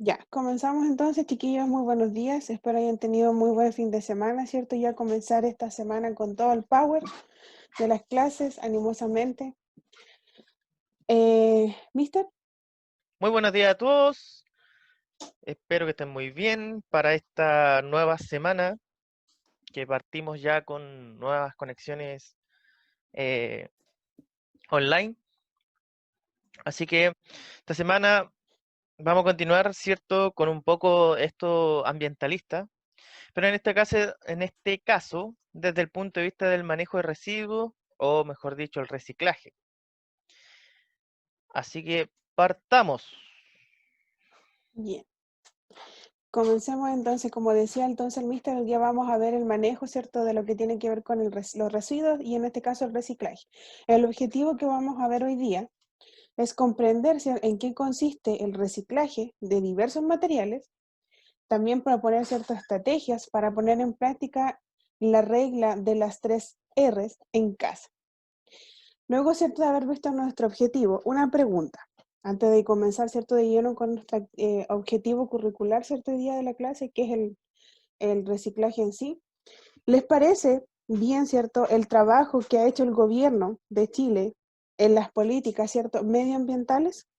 Ya, comenzamos entonces, chiquillos, muy buenos días. Espero hayan tenido muy buen fin de semana, ¿cierto? Ya comenzar esta semana con todo el power de las clases, animosamente. ¿Mister? Muy buenos días a todos. Espero que estén muy bien para esta nueva semana que partimos ya con nuevas conexiones eh, online. Así que esta semana vamos a continuar, ¿cierto?, con un poco esto ambientalista, pero en este caso, desde el punto de vista del manejo de residuos, o mejor dicho, el reciclaje. Así que partamos. Bien. Comencemos entonces, como decía entonces el Mister, hoy día vamos a ver el manejo, ¿cierto?, de lo que tiene que ver con los residuos y en este caso el reciclaje. El objetivo que vamos a ver hoy día es comprender en qué consiste el reciclaje de diversos materiales. También proponer ciertas estrategias para poner en práctica la regla de las 3 Rs en casa. Luego, ¿cierto?, de haber visto nuestro objetivo, una pregunta. Antes de comenzar, ¿cierto?, de lleno con nuestro objetivo curricular, ¿cierto?, el día de la clase, que es el reciclaje en sí. ¿Les parece bien, cierto, el trabajo que ha hecho el gobierno de Chile en las políticas, cierto, medioambientales?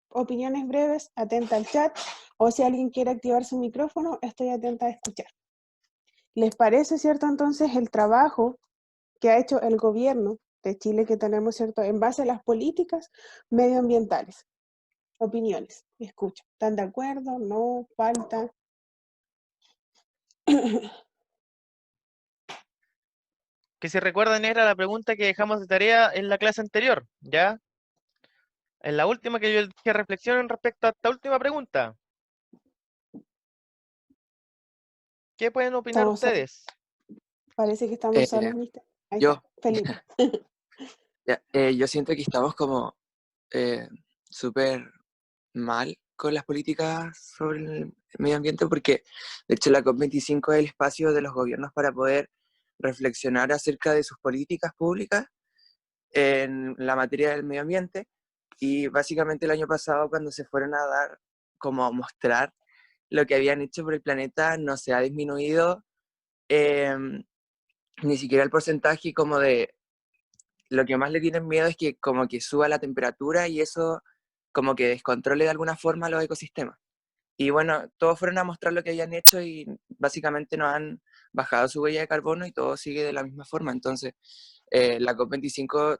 Opiniones breves, atenta al chat, o si alguien quiere activar su micrófono, estoy atenta a escuchar. ¿Les parece, cierto, entonces el trabajo que ha hecho el gobierno de Chile que tenemos, cierto, en base a las políticas medioambientales? Opiniones, escucho. ¿Están de acuerdo? ¿No? ¿Falta? Que si recuerdan era la pregunta que dejamos de tarea en la clase anterior, ¿ya? En la última que yo dije reflexionen respecto a esta última pregunta. ¿Qué pueden opinar Estamos solos. ustedes? Parece que estamos Eh, solos, ¿viste? Ahí yo, está, Felipe. ya, yo siento que estamos como eh, súper mal con las políticas sobre el medio ambiente porque, de hecho, la COP25 es el espacio de los gobiernos para poder reflexionar acerca de sus políticas públicas en la materia del medio ambiente. Y básicamente el año pasado, cuando se fueron a dar, como a mostrar lo que habían hecho por el planeta, no se ha disminuido eh, ni siquiera el porcentaje como de lo que más le tienen miedo es que como que suba la temperatura y eso como que descontrole de alguna forma los ecosistemas. Y bueno, todos fueron a mostrar lo que habían hecho y básicamente no han bajado su huella de carbono y todo sigue de la misma forma. Entonces, la COP25,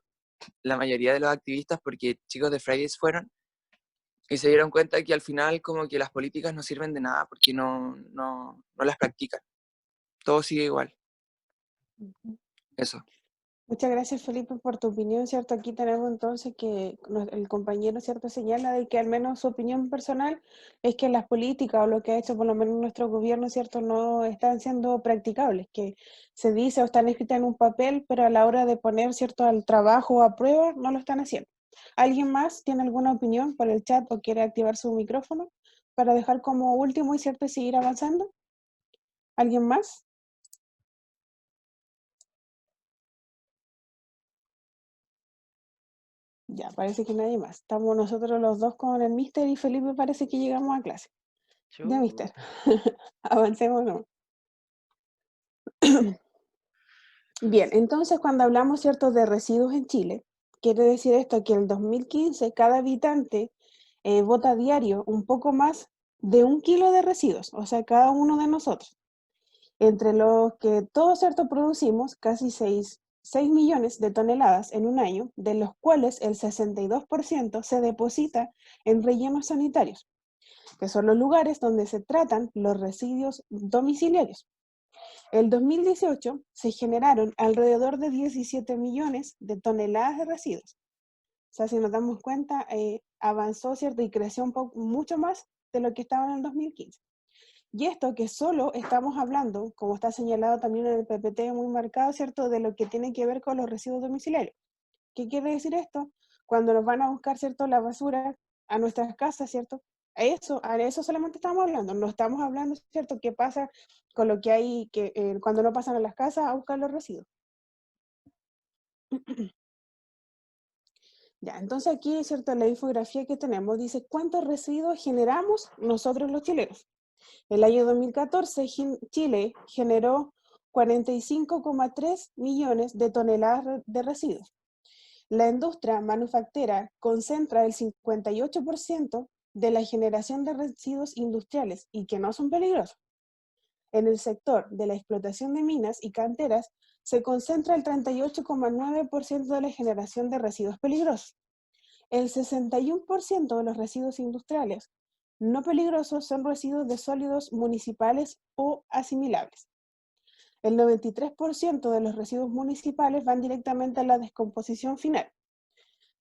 la mayoría de los activistas, porque chicos de Fridays fueron, y se dieron cuenta que al final como que las políticas no sirven de nada porque no las practican. Todo sigue igual. Eso. Muchas gracias, Felipe, por tu opinión, ¿cierto? Aquí tenemos entonces que el compañero, ¿cierto?, señala de que al menos su opinión personal es que las políticas o lo que ha hecho por lo menos nuestro gobierno, ¿cierto?, no están siendo practicables, que se dice o están escritas en un papel, pero a la hora de poner, ¿cierto?, al trabajo o a prueba, no lo están haciendo. ¿Alguien más tiene alguna opinión por el chat o quiere activar su micrófono para dejar como último y, ¿cierto?, seguir avanzando? ¿Alguien más? Ya, parece que nadie más. Estamos nosotros los dos con el Mister y Felipe parece que llegamos a clase. Ya, Mister. Chuta. Avancemos, ¿no? Bien, entonces cuando hablamos, ¿cierto?, de residuos en Chile, quiere decir esto que en el 2015 cada habitante bota a diario un poco más de 1 kilo de residuos, o sea, cada uno de nosotros. Entre los que todos, ¿cierto?, producimos casi 6 millones de toneladas en un año, de los cuales el 62% se deposita en rellenos sanitarios, que son los lugares donde se tratan los residuos domiciliarios. El 2018 se generaron alrededor de 17 millones de toneladas de residuos. O sea, si nos damos cuenta, avanzó, ¿cierto? Y creció un poco, mucho más de lo que estaba en el 2015. Y esto que solo estamos hablando, como está señalado también en el PPT muy marcado, ¿cierto?, de lo que tiene que ver con los residuos domiciliarios. ¿Qué quiere decir esto? Cuando nos van a buscar, ¿cierto?, la basura a nuestras casas, ¿cierto? A eso solamente estamos hablando. No estamos hablando, ¿cierto?, qué pasa con lo que hay que cuando no pasan a las casas a buscar los residuos. Ya, entonces aquí, ¿cierto? La infografía que tenemos dice cuántos residuos generamos nosotros los chilenos. El año 2014, Chile generó 45,3 millones de toneladas de residuos. La industria manufacturera concentra el 58% de la generación de residuos industriales y que no son peligrosos. En el sector de la explotación de minas y canteras se concentra el 38,9% de la generación de residuos peligrosos. El 61% de los residuos industriales no peligrosos son residuos de sólidos municipales o asimilables. El 93% de los residuos municipales van directamente a la descomposición final.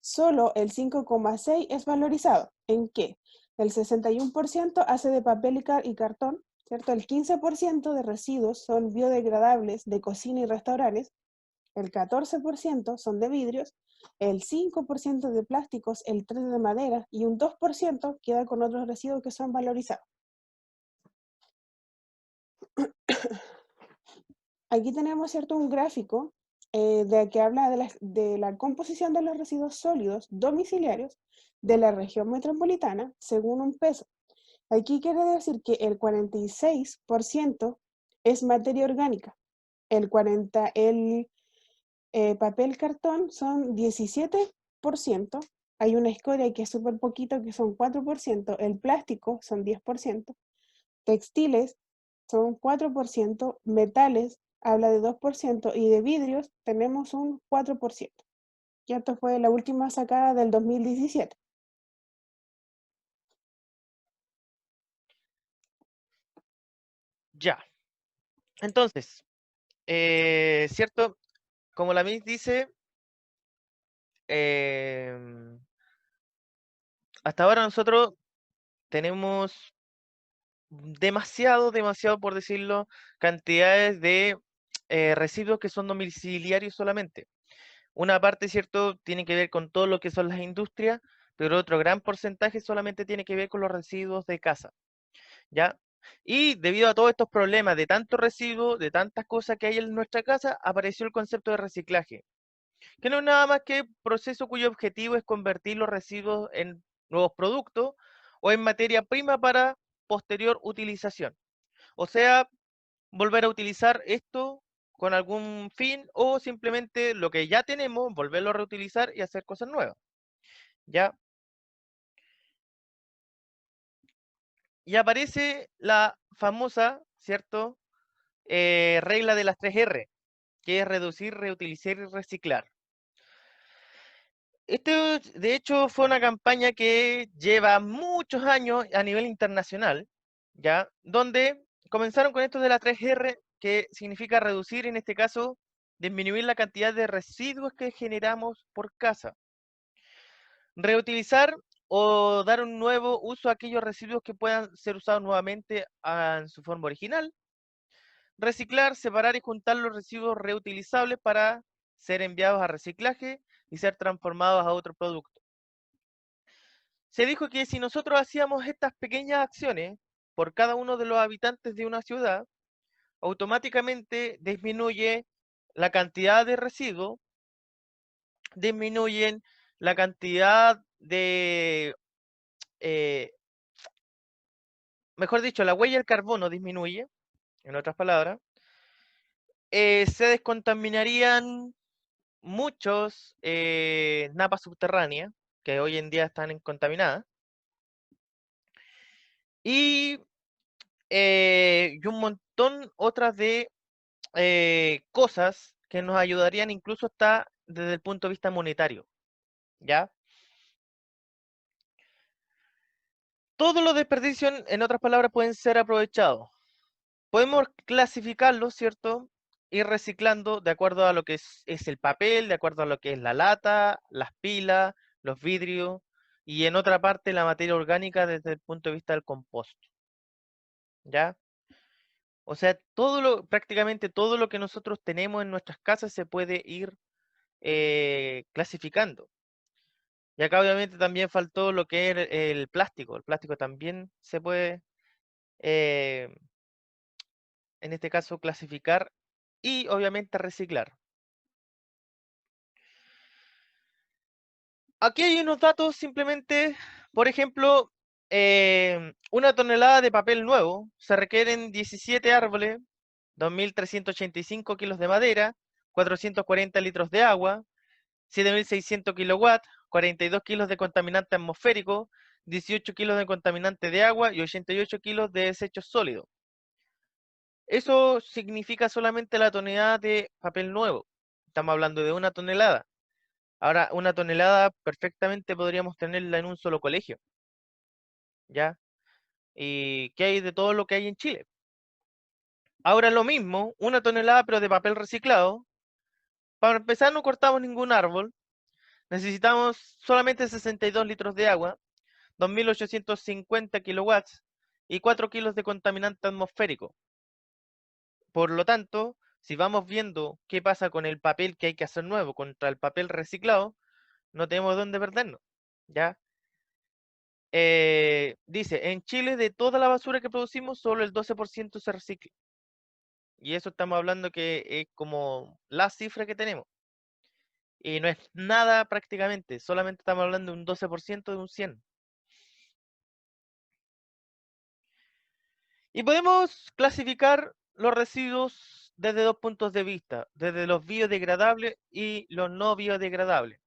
Solo el 5,6% es valorizado, en que el 61% hace de papel y cartón, ¿cierto? El 15% de residuos son biodegradables de cocina y restaurantes, el 14% son de vidrios, el 5% de plásticos, el 3% de madera y un 2% queda con otros residuos que son valorizados. Aquí tenemos, ¿cierto?, un gráfico de que habla de la composición de los residuos sólidos domiciliarios de la región metropolitana según un peso. Aquí quiere decir que el 46% es materia orgánica, el papel cartón son 17%, hay una escoria que es súper poquito que son 4%, el plástico son 10%, textiles son 4%, metales habla de 2% y de vidrios tenemos un 4%. Y esto fue la última sacada del 2017. Ya. Entonces, ¿cierto? Como la MIS dice, hasta ahora nosotros tenemos demasiado, por decirlo, cantidades de residuos que son domiciliarios solamente. Una parte, ¿cierto?, tiene que ver con todo lo que son las industrias, pero otro gran porcentaje solamente tiene que ver con los residuos de casa, ¿ya? Y debido a todos estos problemas de tantos residuos, de tantas cosas que hay en nuestra casa, apareció el concepto de reciclaje, que no es nada más que un proceso cuyo objetivo es convertir los residuos en nuevos productos o en materia prima para posterior utilización. O sea, volver a utilizar esto con algún fin o simplemente lo que ya tenemos, volverlo a reutilizar y hacer cosas nuevas. ¿Ya? Y aparece la famosa, ¿cierto? Regla de las 3R, que es reducir, reutilizar y reciclar. Esto, de hecho, fue una campaña que lleva muchos años a nivel internacional, ¿ya? Donde comenzaron con esto de la 3R, que significa reducir, en este caso, disminuir la cantidad de residuos que generamos por casa. Reutilizar o dar un nuevo uso a aquellos residuos que puedan ser usados nuevamente en su forma original. Reciclar, separar y juntar los residuos reutilizables para ser enviados a reciclaje y ser transformados a otro producto. Se dijo que si nosotros hacíamos estas pequeñas acciones por cada uno de los habitantes de una ciudad, automáticamente disminuye la cantidad de residuos, disminuyen la cantidad de, mejor dicho, la huella del carbono disminuye, en otras palabras, se descontaminarían muchos napas subterráneas que hoy en día están contaminadas y un montón otras de cosas que nos ayudarían incluso hasta desde el punto de vista monetario, ¿ya? Todos los desperdicios, en otras palabras, pueden ser aprovechados. Podemos clasificarlos, ¿cierto? Ir reciclando de acuerdo a lo que es el papel, de acuerdo a lo que es la lata, las pilas, los vidrios y en otra parte la materia orgánica desde el punto de vista del compost, ¿ya? O sea, prácticamente todo lo que nosotros tenemos en nuestras casas se puede ir clasificando. Y acá obviamente también faltó lo que es el plástico. El plástico también se puede, eh, en este caso, clasificar y obviamente reciclar. aquí hay unos datos simplemente, por ejemplo, una tonelada de papel nuevo se requieren 17 árboles, 2.385 kilos de madera, 440 litros de agua, 7.600 kilowatts, 42 kilos de contaminante atmosférico, 18 kilos de contaminante de agua y 88 kilos de desechos sólidos. Eso significa solamente la tonelada de papel nuevo. Estamos hablando de una tonelada. Ahora, una tonelada perfectamente podríamos tenerla en un solo colegio, ¿ya? ¿Y qué hay de todo lo que hay en Chile? Ahora lo mismo, una tonelada pero de papel reciclado. Para empezar no cortamos ningún árbol, necesitamos solamente 62 litros de agua, 2.850 kilowatts y 4 kilos de contaminante atmosférico. Por lo tanto, si vamos viendo qué pasa con el papel que hay que hacer nuevo contra el papel reciclado, no tenemos dónde perdernos, ¿ya? Dice, en Chile de toda la basura que producimos, solo el 12% se recicla. Y eso estamos hablando que es como la cifra que tenemos. Y no es nada prácticamente, solamente estamos hablando de un 12% de un 100. Y podemos clasificar los residuos desde dos puntos de vista, desde los biodegradables y los no biodegradables.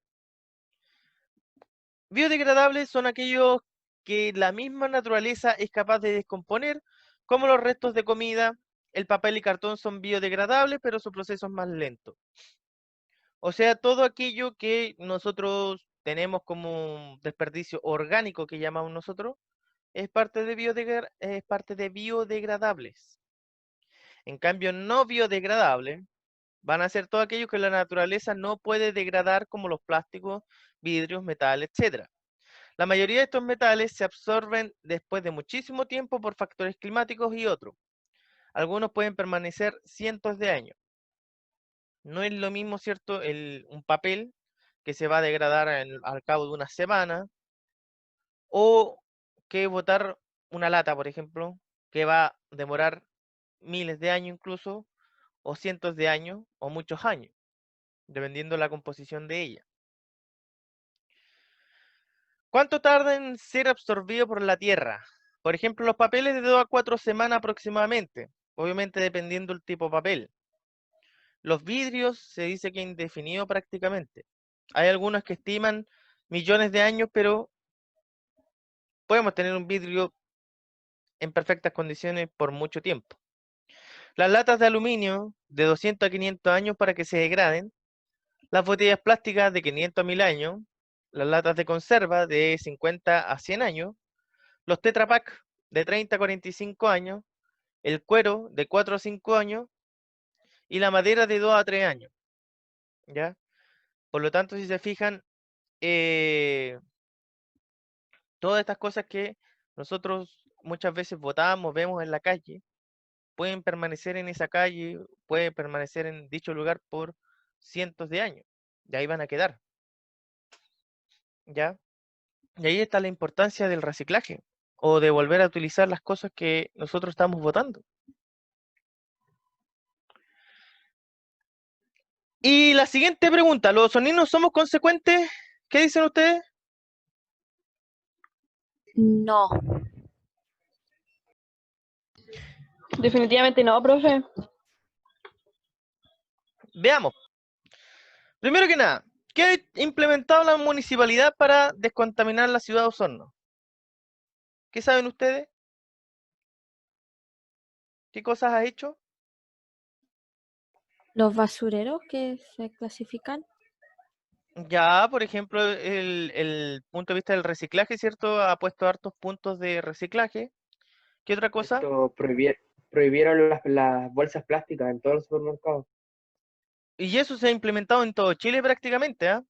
Biodegradables son aquellos que la misma naturaleza es capaz de descomponer, como los restos de comida. El papel y cartón son biodegradables, pero su proceso es más lento. O sea, todo aquello que nosotros tenemos como un desperdicio orgánico que llamamos nosotros, es parte de biodegradables. En cambio, no biodegradables van a ser todo aquello que la naturaleza no puede degradar, como los plásticos, vidrios, metales, etc. La mayoría de estos metales se absorben después de muchísimo tiempo por factores climáticos y otros. Algunos pueden permanecer cientos de años. No es lo mismo, ¿cierto?, un papel que se va a degradar al cabo de una semana, o que botar una lata, por ejemplo, que va a demorar miles de años incluso, o cientos de años, o muchos años, dependiendo de la composición de ella. ¿Cuánto tarda en ser absorbido por la Tierra? Por ejemplo, los papeles de 2 a 4 semanas aproximadamente, obviamente dependiendo del tipo de papel. Los vidrios se dice que indefinido prácticamente. Hay algunos que estiman millones de años, pero podemos tener un vidrio en perfectas condiciones por mucho tiempo. Las latas de aluminio de 200 a 500 años para que se degraden. Las botellas plásticas de 500 a 1000 años. Las latas de conserva de 50 a 100 años. Los Tetra Pak de 30 a 45 años. El cuero de 4 a 5 años. Y la madera de 2 a 3 años. ¿Ya? Por lo tanto, si se fijan, todas estas cosas que nosotros muchas veces votamos, vemos en la calle, pueden permanecer en esa calle, pueden permanecer en dicho lugar por cientos de años. Y ahí van a quedar. ¿Ya? Y ahí está la importancia del reciclaje, o de volver a utilizar las cosas que nosotros estamos votando. Y la siguiente pregunta, ¿los sonidos somos consecuentes? ¿Qué dicen ustedes? No. Definitivamente no, profe. Veamos. Primero que nada, ¿qué ha implementado la municipalidad para descontaminar la ciudad de Osorno? ¿Qué saben ustedes? ¿Qué cosas ha hecho? Los basureros que se clasifican. Ya, por ejemplo, el punto de vista del reciclaje, ¿cierto? Ha puesto hartos puntos de reciclaje. ¿Qué otra cosa? Esto prohibieron las bolsas plásticas en todos los supermercados. Y eso se ha implementado en todo Chile prácticamente, ¿ah?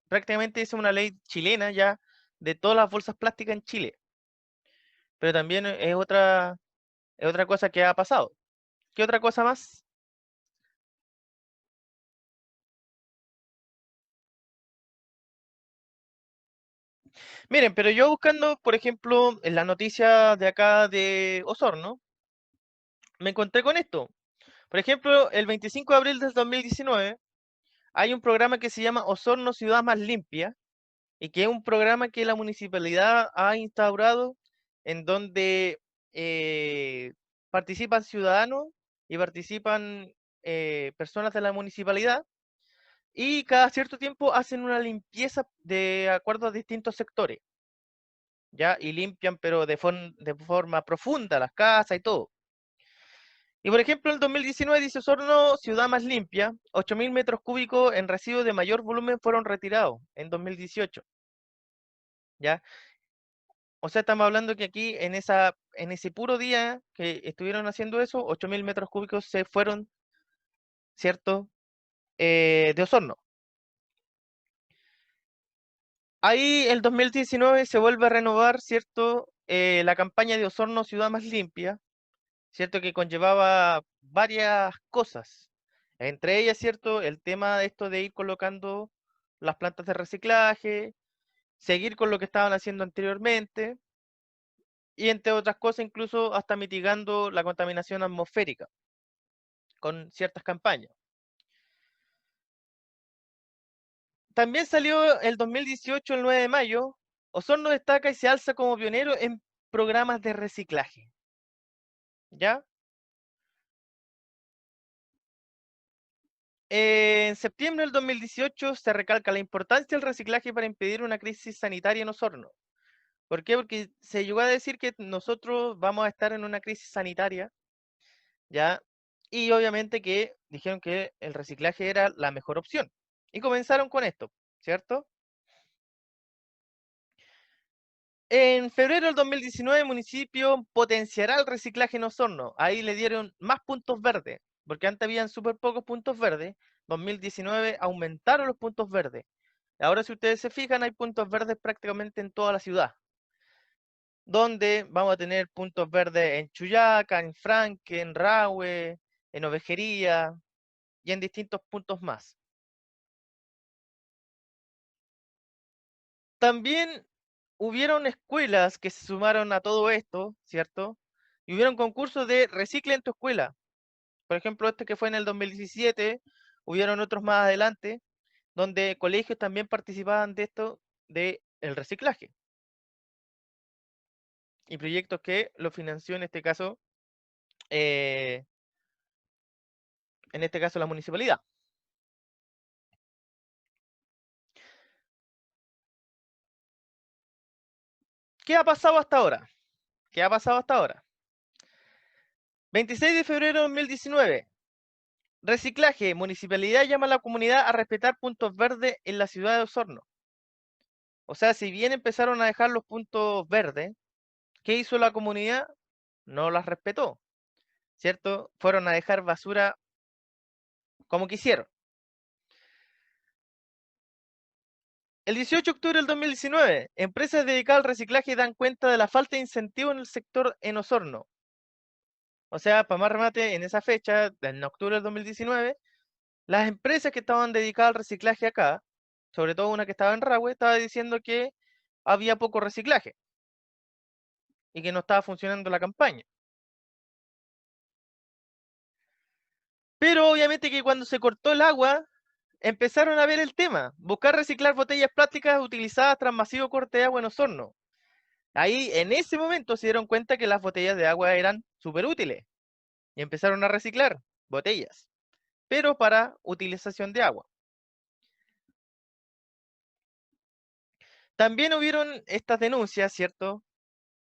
Prácticamente es una ley chilena ya de todas las bolsas plásticas en Chile. Pero también es otra cosa que ha pasado. ¿Qué otra cosa más? Miren, pero yo buscando, por ejemplo, en la noticia de acá de Osorno, me encontré con esto. Por ejemplo, el 25 de abril del 2019, hay un programa que se llama Osorno Ciudad Más Limpia, y que es un programa que la municipalidad ha instaurado en donde participan ciudadanos y participan personas de la municipalidad, y cada cierto tiempo hacen una limpieza de acuerdo a distintos sectores, ¿ya? Y limpian, pero de forma profunda las casas y todo. Y por ejemplo, en el 2019 dice Osorno, ciudad más limpia, 8.000 metros cúbicos en residuos de mayor volumen fueron retirados en 2018, ¿ya? O sea, estamos hablando que aquí en ese puro día que estuvieron haciendo eso, 8.000 metros cúbicos se fueron, ¿cierto? De Osorno. Ahí el 2019 se vuelve a renovar, ¿cierto? La campaña de Osorno Ciudad Más Limpia, ¿cierto? Que conllevaba varias cosas. Entre ellas, ¿cierto? El tema de esto de ir colocando las plantas de reciclaje, seguir con lo que estaban haciendo anteriormente, y entre otras cosas, incluso hasta mitigando la contaminación atmosférica con ciertas campañas. También salió el 2018, el 9 de mayo, Osorno destaca y se alza como pionero en programas de reciclaje. ¿Ya? En septiembre del 2018 se recalca la importancia del reciclaje para impedir una crisis sanitaria en Osorno. ¿Por qué? Porque se llegó a decir que nosotros vamos a estar en una crisis sanitaria, ¿ya? Y obviamente que dijeron que el reciclaje era la mejor opción. Y comenzaron con esto, ¿cierto? En febrero del 2019, el municipio potenciará el reciclaje en Osorno. Ahí le dieron más puntos verdes, porque antes habían súper pocos puntos verdes. 2019 aumentaron los puntos verdes. Ahora, si ustedes se fijan, hay puntos verdes prácticamente en toda la ciudad, donde vamos a tener puntos verdes en Chuyaca, en Franque, en Rahue, en Ovejería y en distintos puntos más. También hubieron escuelas que se sumaron a todo esto, ¿cierto? Y hubieron concursos de recicla en tu escuela. Por ejemplo, este que fue en el 2017, hubieron otros más adelante, donde colegios también participaban de esto, de el reciclaje. Y proyectos que lo financió en este caso la municipalidad. ¿Qué ha pasado hasta ahora? ¿Qué ha pasado hasta ahora? 26 de febrero de 2019. Reciclaje. Municipalidad llama a la comunidad a respetar puntos verdes en la ciudad de Osorno. O sea, si bien empezaron a dejar los puntos verdes, ¿qué hizo la comunidad? No las respetó, ¿cierto? Fueron a dejar basura como quisieron. El 18 de octubre del 2019, empresas dedicadas al reciclaje dan cuenta de la falta de incentivo en el sector en Osorno. O sea, para más remate, en esa fecha, en octubre del 2019, las empresas que estaban dedicadas al reciclaje acá, sobre todo una que estaba en Rahue, estaba diciendo que había poco reciclaje y que no estaba funcionando la campaña. Pero obviamente que cuando se cortó el agua, empezaron a ver el tema, buscar reciclar botellas plásticas utilizadas tras masivo corte de agua en Osorno. Ahí, en ese momento, se dieron cuenta que las botellas de agua eran súper útiles y empezaron a reciclar botellas, pero para utilización de agua. También hubieron estas denuncias, ¿cierto?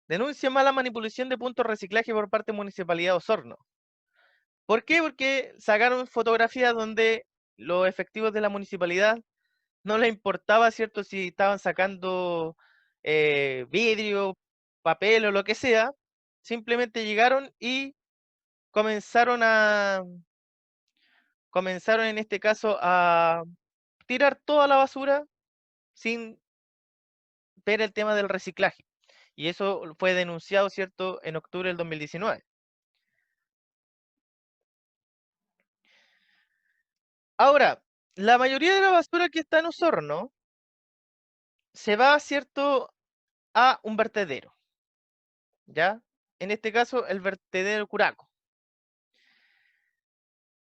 Denuncia mala manipulación de puntos de reciclaje por parte de Municipalidad de Osorno. ¿Por qué? Porque sacaron fotografías donde los efectivos de la municipalidad no les importaba, ¿cierto? Si estaban sacando vidrio, papel o lo que sea. Simplemente llegaron y comenzaron en este caso a tirar toda la basura sin ver el tema del reciclaje. Y eso fue denunciado, ¿cierto?, en octubre del 2019. Ahora, la mayoría de la basura que está en Osorno se va, ¿cierto?, a un vertedero, ¿ya? En este caso, el vertedero Curaco.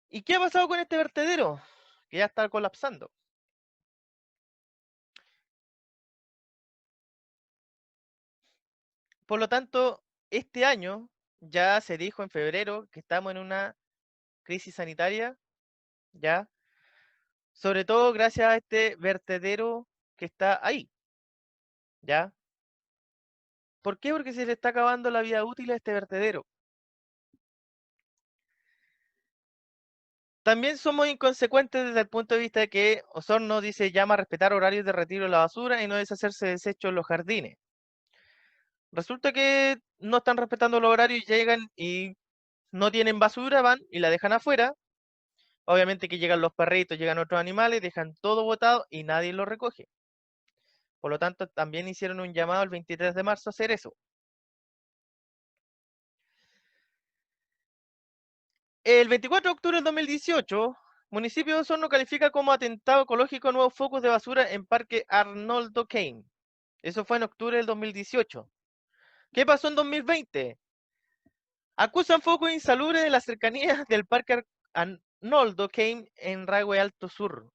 ¿Y qué ha pasado con este vertedero? que ya está colapsando. Por lo tanto, este año ya se dijo en febrero que estamos en una crisis sanitaria, ¿ya? Sobre todo gracias a este vertedero que está ahí, ¿ya? ¿Por qué? Porque se le está acabando la vida útil a este vertedero. También somos inconsecuentes desde el punto de vista de que Osorno dice llama a respetar horarios de retiro de la basura y no deshacerse de desechos en los jardines. Resulta que no están respetando los horarios, llegan y no tienen basura, van y la dejan afuera. Obviamente que llegan los perritos, llegan otros animales, dejan todo botado y nadie lo recoge. Por lo tanto, también hicieron un llamado el 23 de marzo a hacer eso. El 24 de octubre del 2018, municipio de Osorno califica como atentado ecológico nuevos focos de basura en Parque Arnoldo Kane. Eso fue en octubre del 2018. ¿Qué pasó en 2020? Acusan focos insalubres en las cercanías del Parque Arnoldo Kane en Rahue Alto Sur.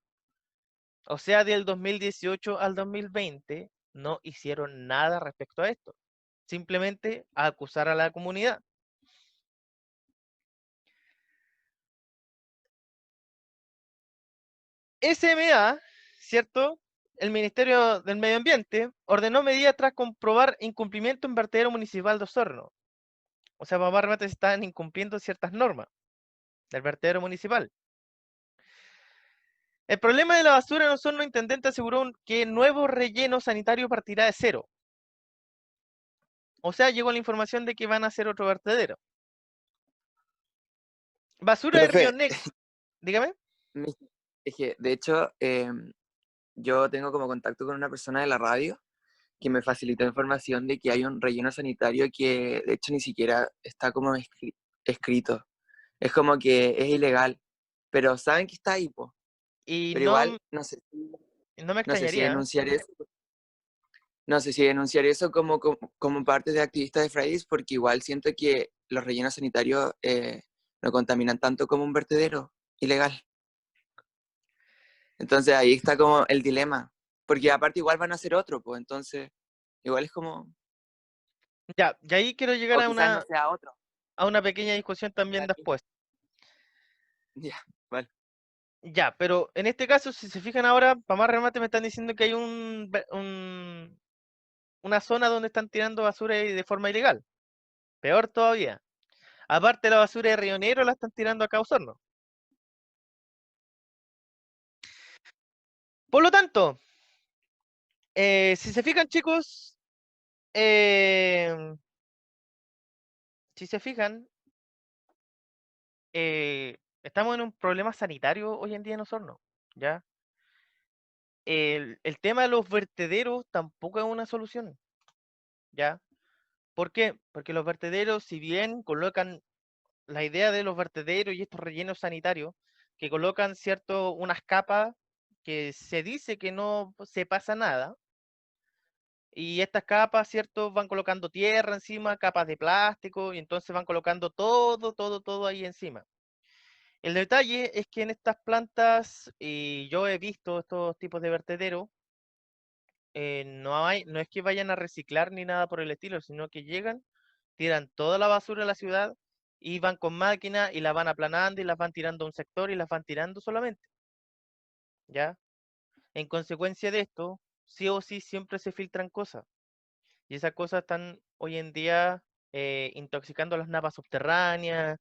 O sea, del 2018 al 2020 no hicieron nada respecto a esto. Simplemente acusar a la comunidad. SMA, ¿cierto? El Ministerio del Medio Ambiente ordenó medidas tras comprobar incumplimiento en vertedero municipal de Osorno. O sea, realmente se están incumpliendo ciertas normas del vertedero municipal. El problema de la basura en Osorno, el intendente aseguró que nuevo relleno sanitario partirá de cero. O sea, llegó la información de que van a hacer otro vertedero. Basura de Río Profe, Negro. Dígame. me- es que, de hecho, yo tengo como contacto con una persona de la radio que me facilitó información de que hay un relleno sanitario que de hecho ni siquiera está como escrito. Es como que es ilegal, pero saben que está ahí, po. Y Pero no, igual no me no sé si extrañaría. denunciar eso. No sé si denunciar eso como parte de activistas de Fridays, porque igual siento que los rellenos sanitarios no contaminan tanto como un vertedero ilegal. Entonces ahí está como el dilema, porque aparte igual van a hacer otro, pues entonces igual es como, Ya, y ahí quiero llegar o quizás no sea otro. a una pequeña discusión también después. Ya, vale. Ya, pero en este caso, si se fijan ahora, para más remate me están diciendo que hay una zona donde están tirando basura de forma ilegal. Peor todavía. Aparte la basura de Río Negro la están tirando acá a Osorno. Por lo tanto, si se fijan chicos, eh, si se fijan, estamos en un problema sanitario hoy en día en Osorno, ¿ya? El tema de los vertederos tampoco es una solución, ¿ya? ¿Por qué? Porque los vertederos, si bien colocan la idea de los vertederos y estos rellenos sanitarios, que colocan, cierto, unas capas que se dice que no se pasa nada, y estas capas, cierto, van colocando tierra encima, capas de plástico, y entonces van colocando todo ahí encima. El detalle es que en estas plantas, y yo he visto estos tipos de vertederos, no es que vayan a reciclar ni nada por el estilo, sino que llegan, tiran toda la basura a la ciudad y van con máquinas y la van aplanando y las van tirando a un sector y las van tirando solamente, ¿ya? En consecuencia de esto, sí o sí siempre se filtran cosas y esas cosas están hoy en día intoxicando las napas subterráneas,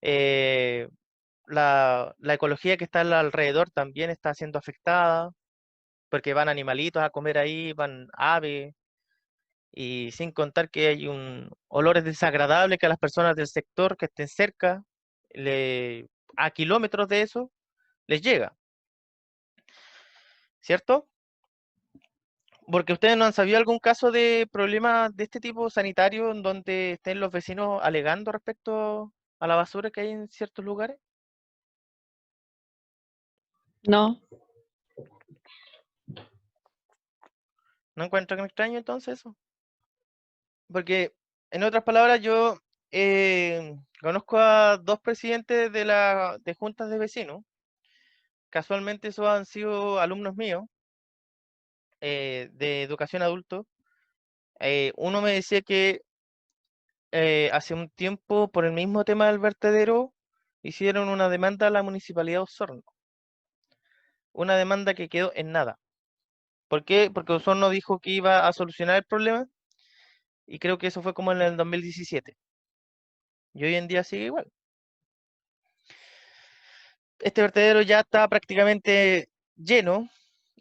eh, la ecología que está alrededor también está siendo afectada porque van animalitos a comer ahí, van aves. Y sin contar que hay olores desagradables que a las personas del sector que estén cerca, a kilómetros de eso, les llega, ¿cierto? Porque ustedes no han sabido algún caso de problema de este tipo sanitario en donde estén los vecinos alegando respecto a la basura que hay en ciertos lugares. No, ¿No encuentran extraño entonces eso? Porque, en otras palabras, yo conozco a dos presidentes de juntas de vecinos casualmente esos han sido alumnos míos de educación adulto. Uno me decía que hace un tiempo, por el mismo tema del vertedero, hicieron una demanda a la Municipalidad de Osorno. Una demanda que quedó en nada. ¿Por qué? Porque Osorno dijo que iba a solucionar el problema y creo que eso fue como en el 2017. Y hoy en día sigue igual. Este vertedero ya está prácticamente lleno.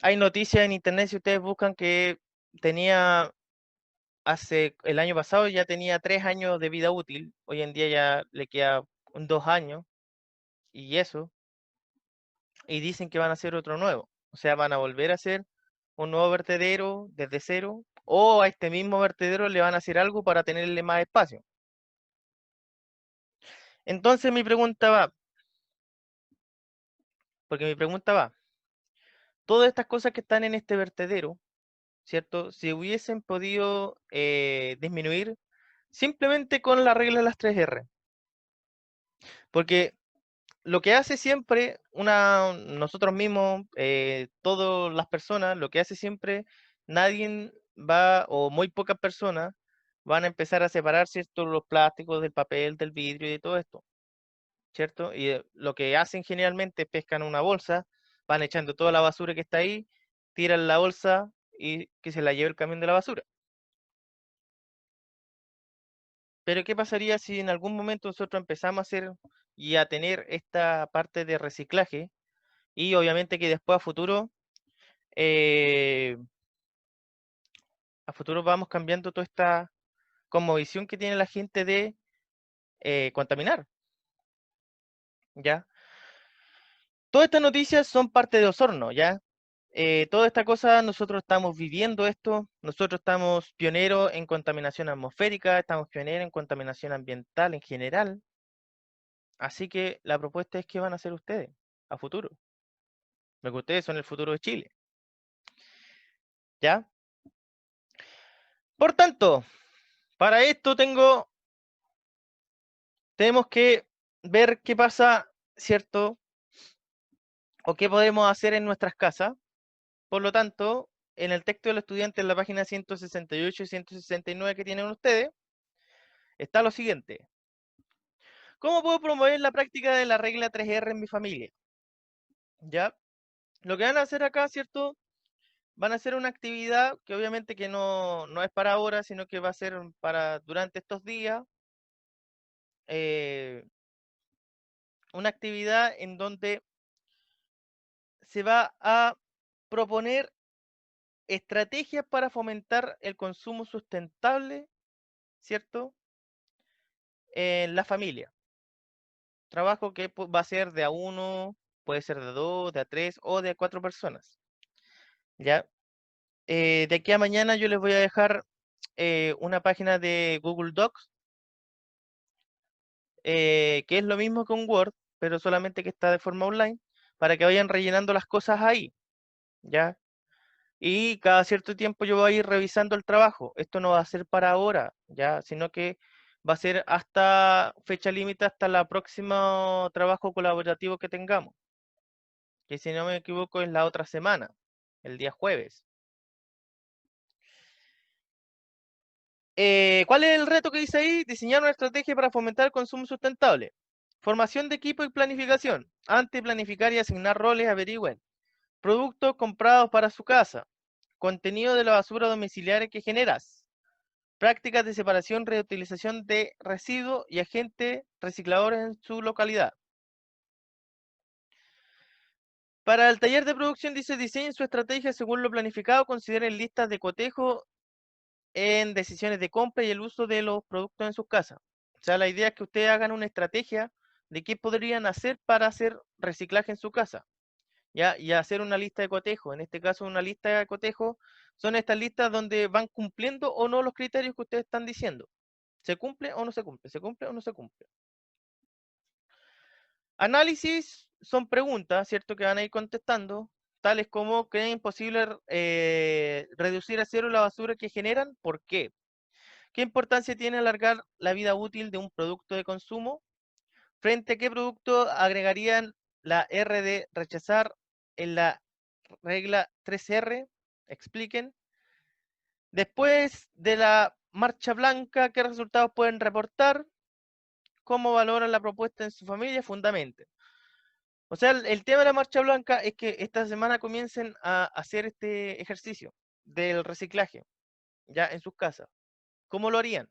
Hay noticias en internet, si ustedes buscan, que tenía el año pasado ya tenía 3 años de vida útil. Hoy en día ya le queda 2 años y eso. Y dicen que van a hacer otro nuevo. O sea, van a volver a hacer un nuevo vertedero desde cero. O a este mismo vertedero le van a hacer algo para tenerle más espacio. Entonces mi pregunta va, todas estas cosas que están en este vertedero, ¿cierto? Si hubiesen podido disminuir simplemente con la regla de las 3R. Porque lo que hace siempre nosotros mismos, todas las personas, lo que hace siempre, nadie va, o muy pocas personas, van a empezar a separar, ¿cierto? Los plásticos del papel, del vidrio y de todo esto, ¿cierto? Y lo que hacen generalmente es pescan una bolsa, van echando toda la basura que está ahí, tiran la bolsa y que se la lleve el camión de la basura. Pero ¿qué pasaría si en algún momento nosotros empezamos a hacer y a tener esta parte de reciclaje? Y obviamente que después eh, a futuro vamos cambiando toda esta como visión que tiene la gente de contaminar, ¿ya? Todas estas noticias son parte de Osorno, ¿ya? Toda esta cosa, nosotros estamos viviendo esto, nosotros estamos pioneros en contaminación atmosférica, estamos pioneros en contaminación ambiental en general, así que la propuesta es qué van a hacer ustedes a futuro, porque ustedes son el futuro de Chile, ¿ya? Por tanto, para esto tenemos que ver qué pasa, ¿cierto? O qué podemos hacer en nuestras casas. Por lo tanto, en el texto del estudiante, en la página 168 y 169 que tienen ustedes, está lo siguiente. ¿Cómo puedo promover la práctica de la regla 3R en mi familia? ¿Ya? Lo que van a hacer acá, ¿cierto? Van a hacer una actividad que obviamente que no es para ahora, sino que va a ser para durante estos días. Una actividad en donde se va a proponer estrategias para fomentar el consumo sustentable, ¿cierto? En la familia. Trabajo que va a ser de a uno, puede ser de a dos, de a tres o de a cuatro personas. ¿Ya? De aquí a mañana yo les voy a dejar una página de Google Docs, que es lo mismo que un Word, pero solamente que está de forma online, para que vayan rellenando las cosas ahí. ¿Ya? Y cada cierto tiempo yo voy a ir revisando el trabajo. Esto no va a ser para ahora, ya, sino que va a ser hasta fecha límite, hasta el próximo trabajo colaborativo que tengamos. Que si no me equivoco es la otra semana, el día jueves. ¿Cuál es el reto que dice ahí? Diseñar una estrategia para fomentar el consumo sustentable. Formación de equipo y planificación. Antes de planificar y asignar roles, averigüen. Productos comprados para su casa. Contenido de la basura domiciliaria que generas. Prácticas de separación, reutilización de residuos y agentes recicladores en su localidad. Para el taller de producción dice diseñen su estrategia según lo planificado, consideren listas de cotejo en decisiones de compra y el uso de los productos en sus casas. O sea, la idea es que ustedes hagan una estrategia de qué podrían hacer para hacer reciclaje en su casa. ¿Ya? Y hacer una lista de cotejo. En este caso, una lista de cotejo son estas listas donde van cumpliendo o no los criterios que ustedes están diciendo. ¿Se cumple o no se cumple? ¿Se cumple o no se cumple? Análisis son preguntas, ¿cierto? Que van a ir contestando, tales como, ¿creen posible reducir a cero la basura que generan? ¿Por qué? ¿Qué importancia tiene alargar la vida útil de un producto de consumo? ¿Frente a qué producto agregarían la R de rechazar en la regla 3R, expliquen. Después de la marcha blanca, ¿qué resultados pueden reportar? ¿Cómo valoran la propuesta en su familia? Fundamenten. O sea, el tema de la marcha blanca es que esta semana comiencen a hacer este ejercicio del reciclaje, ya en sus casas. ¿Cómo lo harían?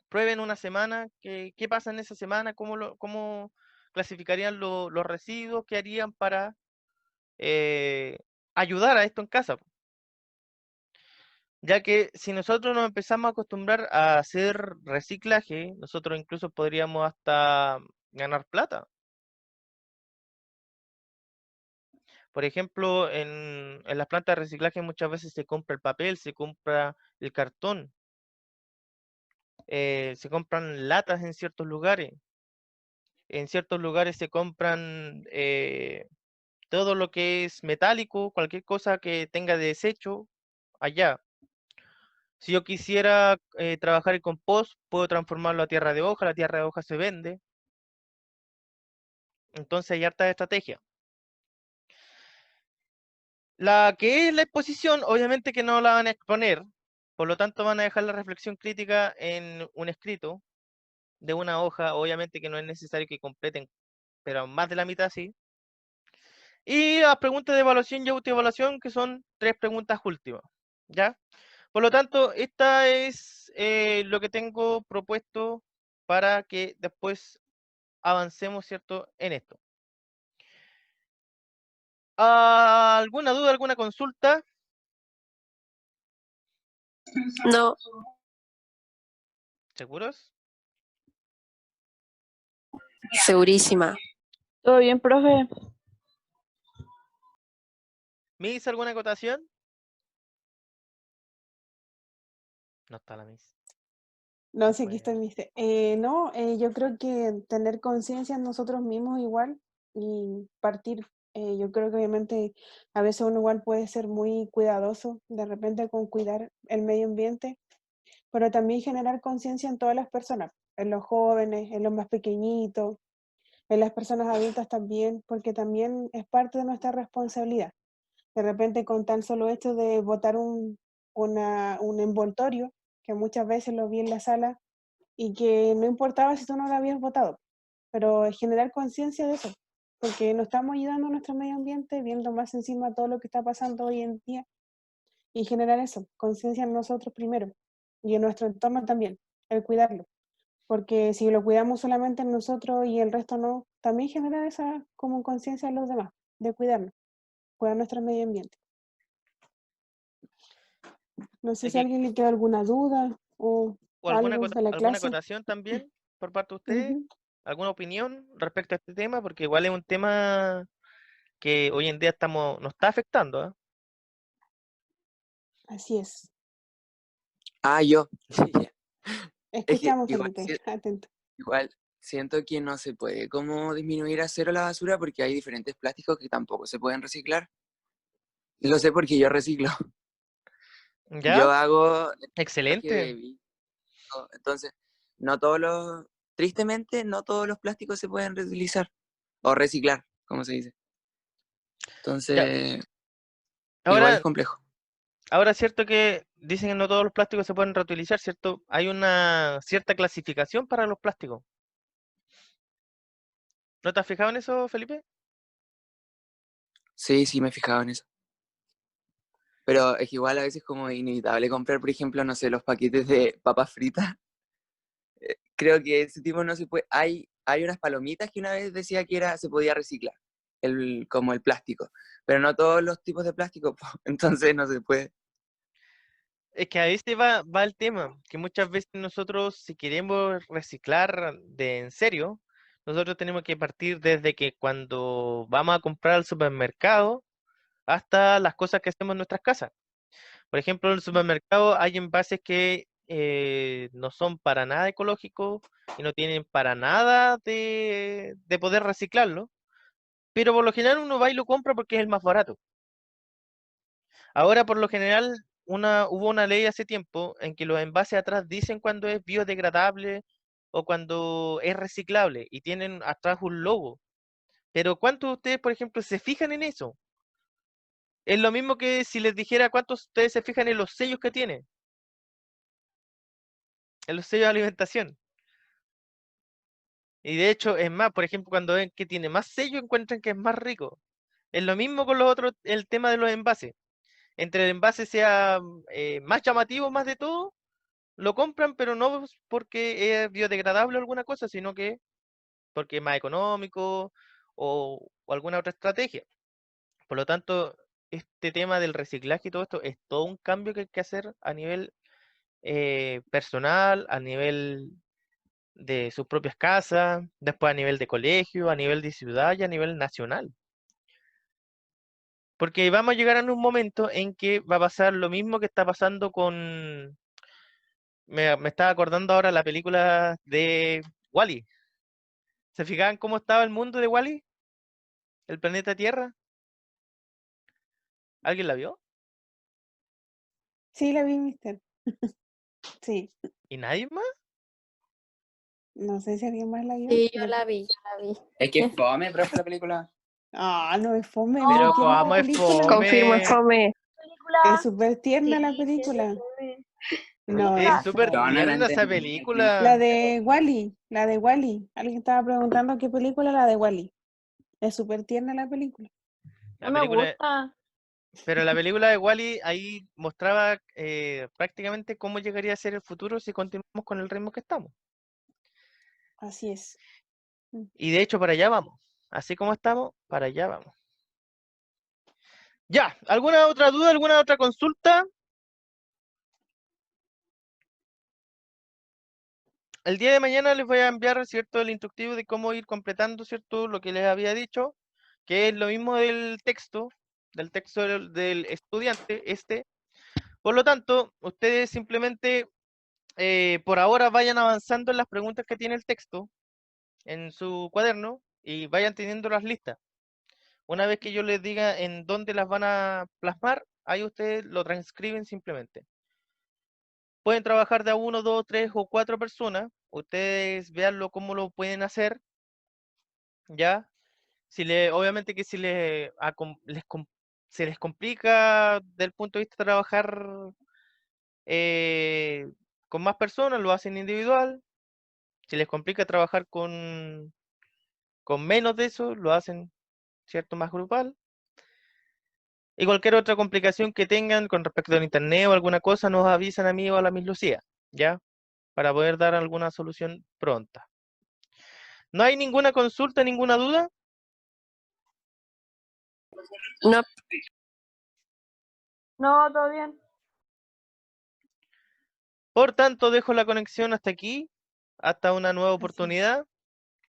Prueben una semana, ¿qué pasa en esa semana? ¿Cómo clasificarían los residuos? ¿Qué harían para ayudar a esto en casa? Ya que si nosotros nos empezamos a acostumbrar a hacer reciclaje, nosotros incluso podríamos hasta ganar plata. Por ejemplo, en las plantas de reciclaje muchas veces se compra el papel, se compra el cartón, se compran latas en ciertos lugares. En ciertos lugares se compran todo lo que es metálico, cualquier cosa que tenga desecho, allá. Si yo quisiera trabajar el compost, puedo transformarlo a tierra de hoja, la tierra de hoja se vende. Entonces hay harta estrategia. La que es la exposición, obviamente que no la van a exponer, por lo tanto van a dejar la reflexión crítica en un escrito de una hoja, obviamente que no es necesario que completen, pero más de la mitad sí. Y las preguntas de evaluación y autoevaluación, que son 3 preguntas últimas, ¿ya? Por lo tanto, esta es lo que tengo propuesto para que después avancemos, ¿cierto?, en esto. ¿Alguna duda, alguna consulta? No, ¿Seguros? segurísima. ¿Todo bien, profe? ¿Miss, alguna acotación? No está la Miss. No sé, aquí Bueno. está, dice. No, yo creo que tener conciencia en nosotros mismos igual y partir. Yo creo que obviamente a veces uno igual puede ser muy cuidadoso de repente con cuidar el medio ambiente, pero también generar conciencia en todas las personas, en los jóvenes, en los más pequeñitos, en las personas adultas también, porque también es parte de nuestra responsabilidad. De repente con tan solo hecho de botar un envoltorio, que muchas veces lo vi en la sala, y que no importaba si tú no lo habías votado, pero generar conciencia de eso, porque no estamos ayudando a nuestro medio ambiente, viendo más encima todo lo que está pasando hoy en día, y generar eso, conciencia en nosotros primero, y en nuestro entorno también, el cuidarlo, porque si lo cuidamos solamente en nosotros y el resto no, también generar esa como conciencia en los demás, de cuidarnos, cuidar nuestro medio ambiente. No sé si a alguien le queda alguna duda o ¿O alguna, algo de la alguna clase. acotación también por parte de ustedes? Ujú. ¿Alguna opinión respecto a este tema? Porque igual es un tema que hoy en día nos está afectando, ¿ah? Así es. Yo. Es que Escuchamos, igual, Felipe, atento. igual siento que no se puede como disminuir a cero la basura porque hay diferentes plásticos que tampoco se pueden reciclar. Lo sé porque yo reciclo. ¿Ya? Yo hago el reciclaje de Excelente. vidrio. Entonces, no todos los, tristemente, no todos los plásticos se pueden reutilizar o reciclar, como se dice. Ya. Entonces, igual es Ahora, complejo. ahora es cierto que dicen que no todos los plásticos se pueden reutilizar, ¿cierto? Hay una cierta clasificación para los plásticos. ¿No te has fijado en eso, Felipe? Sí, me he fijado en eso. Pero es que igual a veces como inevitable comprar, por ejemplo, no sé, los paquetes de papas fritas. Creo que ese tipo no se puede. Hay unas palomitas que una vez decía que se podía reciclar, como el plástico. Pero no todos los tipos de plástico, po, entonces no se puede. Es que a este va el tema, que muchas veces nosotros, si queremos reciclar de en serio, nosotros tenemos que partir desde que cuando vamos a comprar al supermercado hasta las cosas que hacemos en nuestras casas. Por ejemplo, en el supermercado hay envases que no son para nada ecológicos y no tienen para nada de poder reciclarlo, pero por lo general uno va y lo compra porque es el más barato. Ahora, por lo general, hubo una ley hace tiempo en que los envases atrás dicen cuando es biodegradable o cuando es reciclable y tienen atrás un logo. Pero ¿cuántos de ustedes, por ejemplo, se fijan en eso? Es lo mismo que si les dijera cuántos de ustedes se fijan en los sellos que tiene. En los sellos de alimentación. Y de hecho, es más, por ejemplo, cuando ven que tiene más sello, encuentran que es más rico. Es lo mismo con los otros, el tema de los envases. Entre el envase sea más llamativo, más de todo, lo compran, pero no porque es biodegradable o alguna cosa, sino que porque es más económico o alguna otra estrategia. Por lo tanto, este tema del reciclaje y todo esto es todo un cambio que hay que hacer a nivel personal, a nivel de sus propias casas, después a nivel de colegio, a nivel de ciudad y a nivel nacional. Porque vamos a llegar a un momento en que va a pasar lo mismo que está pasando con... Me estaba acordando ahora la película de Wall-E. ¿Se fijaban cómo estaba el mundo de Wall-E? ¿El planeta Tierra? ¿Alguien la vio? Sí, la vi, mister. Sí. ¿Y nadie más? No sé si alguien más la vio. Sí, yo la vi, Es que es fome, profe, la película. Ah, no es fome, Pero no entiendo la ¿cómo es película. Confirmo, es fome? fome. Es súper tierna la película. No Es es súper Yo no la tierna esa entendí. La película. de Wally, la de Wally. Alguien estaba preguntando qué película, la de Wally. Es súper tierna la película. La No me película, gusta. pero la película de Wall-E ahí mostraba prácticamente cómo llegaría a ser el futuro si continuamos con el ritmo que estamos. Así es. Y de hecho para allá vamos. Así como estamos, para allá vamos. Ya, ¿alguna otra duda, alguna otra consulta? El día de mañana les voy a enviar, ¿cierto?, el instructivo de cómo ir completando, ¿cierto?, lo que les había dicho, que es lo mismo del texto del estudiante, Por lo tanto, ustedes simplemente, por ahora, vayan avanzando en las preguntas que tiene el texto en su cuaderno y vayan teniendo las listas. Una vez que yo les diga en dónde las van a plasmar, ahí ustedes lo transcriben simplemente. Pueden trabajar de a 1, 2, 3 o 4 personas. Ustedes veanlo cómo lo pueden hacer, ¿ya? Obviamente que si se les complica del punto de vista de trabajar con más personas, lo hacen individual. Si les complica trabajar con menos de eso, lo hacen, ¿cierto?, más grupal. Y cualquier otra complicación que tengan con respecto al internet o alguna cosa, nos avisan a mí o a la Miss Lucía, ¿ya? Para poder dar alguna solución pronta. ¿No hay ninguna consulta, ninguna duda? No, No, todo bien. Por tanto, dejo la conexión hasta aquí, hasta una nueva Así es. oportunidad.